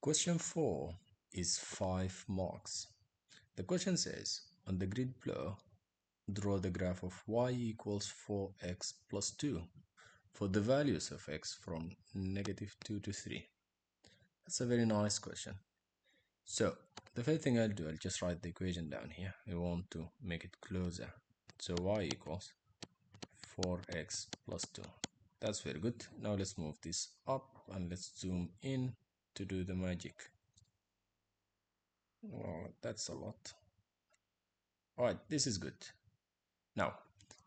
Question 4 is 5 marks. The question says, on the grid below, draw the graph of y equals 4x plus 2 for the values of x from -2 to 3. That's a very nice question. So the first thing I'll do, I'll just write the equation down here. We want to make it closer. So y equals 4x plus 2. That's very good. Now let's move this up and let's zoom in to do the magic. Oh, that's a lot. Alright, this is good. Now,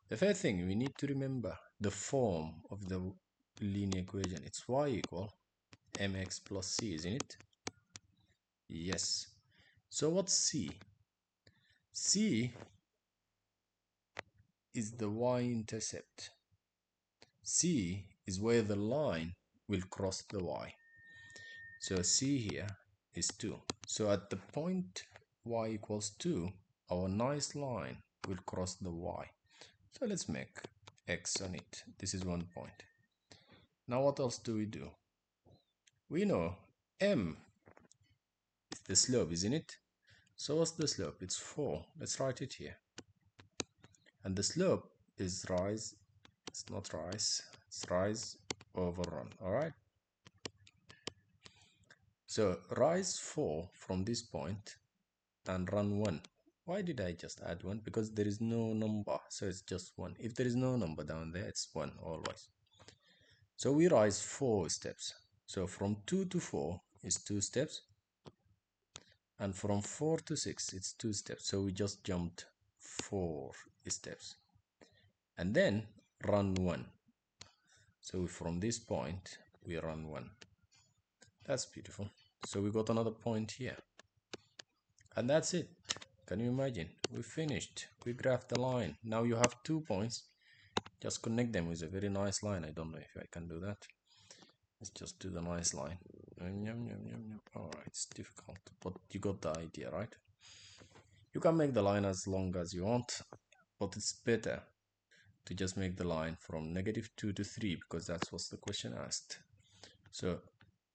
the first thing we need to remember the form of the linear equation. It's y equal mx plus c, isn't it? Yes. So what's c? C is the y-intercept. C is where the line will cross the y. So c here is 2. So at the point y equals 2, our nice line will cross the y. So let's make x on it. This is 1 point. Now what else do? We know m is the slope, isn't it? So what's the slope? It's 4. Let's write it here. And the slope is rise. It's not rise. It's rise over run. Alright? So rise 4 from this point and run 1. Why did I just add 1? Because there is no number. So it's just 1. If there is no number down there, it's 1 always. So we rise 4 steps. So from 2 to 4 is 2 steps. And from 4 to 6, it's 2 steps. So we just jumped 4 steps. And then run 1. So from this point, we run 1. That's beautiful. So we got another point here. And that's it. Can you imagine? We finished. We graphed the line. Now you have 2 points. Just connect them with a very nice line. I don't know if I can do that. Let's just do the nice line. Alright, it's difficult, but you got the idea, right? You can make the line as long as you want, but it's better to just make the line from -2 to 3 because that's what the question asked. So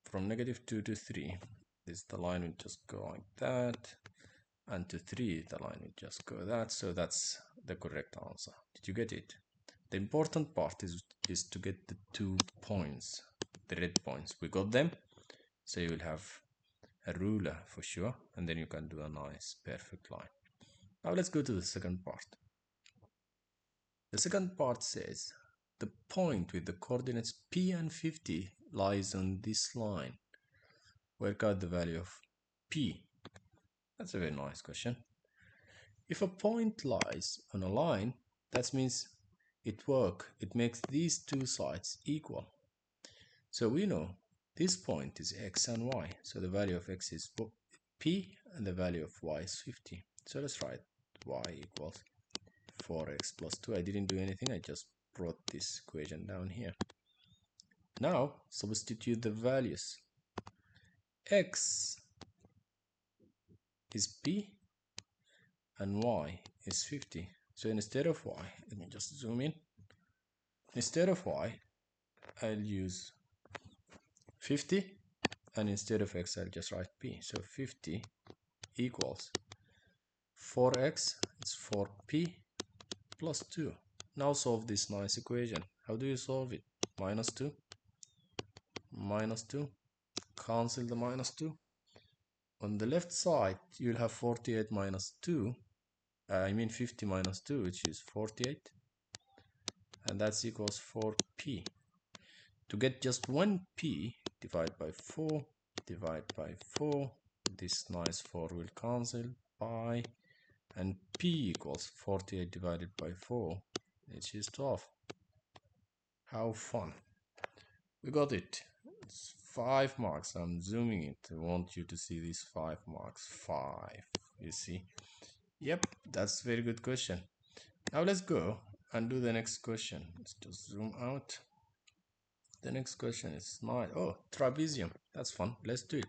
from -2 to 3, the line will just go like that, and to 3 the line will just go that. So that's the correct answer. Did you get it? The important part is to get the 2 points, the red points. We got them. So you will have a ruler for sure, and then you can do a nice perfect line. Now let's go to the second part. The second part says the point with the coordinates p and 50 lies on this line. Work out the value of p. That's a very nice question. If a point lies on a line, that means it makes these two sides equal. So we know this point is x and y. So the value of x is p and the value of y is 50. So let's write y equals 4x plus 2. I didn't do anything. I just brought this equation down here. Now substitute the values. X is p and y is 50. So instead of y, let me just zoom in. Instead of y, I'll use 50, and instead of x, I'll just write p. So 50 equals 4x, it's 4p plus 2. Now solve this nice equation. How do you solve it? Minus 2, cancel the minus 2. On the left side, you'll have 48 minus 2. 50 minus 2, which is 48. And that's equals 4p. To get just 1p, divide by 4, divide by 4. This nice 4 will cancel by, and p equals 48 divided by 4, which is 12. How fun. We got it. It's 5 marks. I'm zooming it. I want you to see these 5 marks. 5. You see? Yep, that's a very good question. Now let's go and do the next question. Let's just zoom out. The next question is nice. Oh, trapezium. That's fun. Let's do it.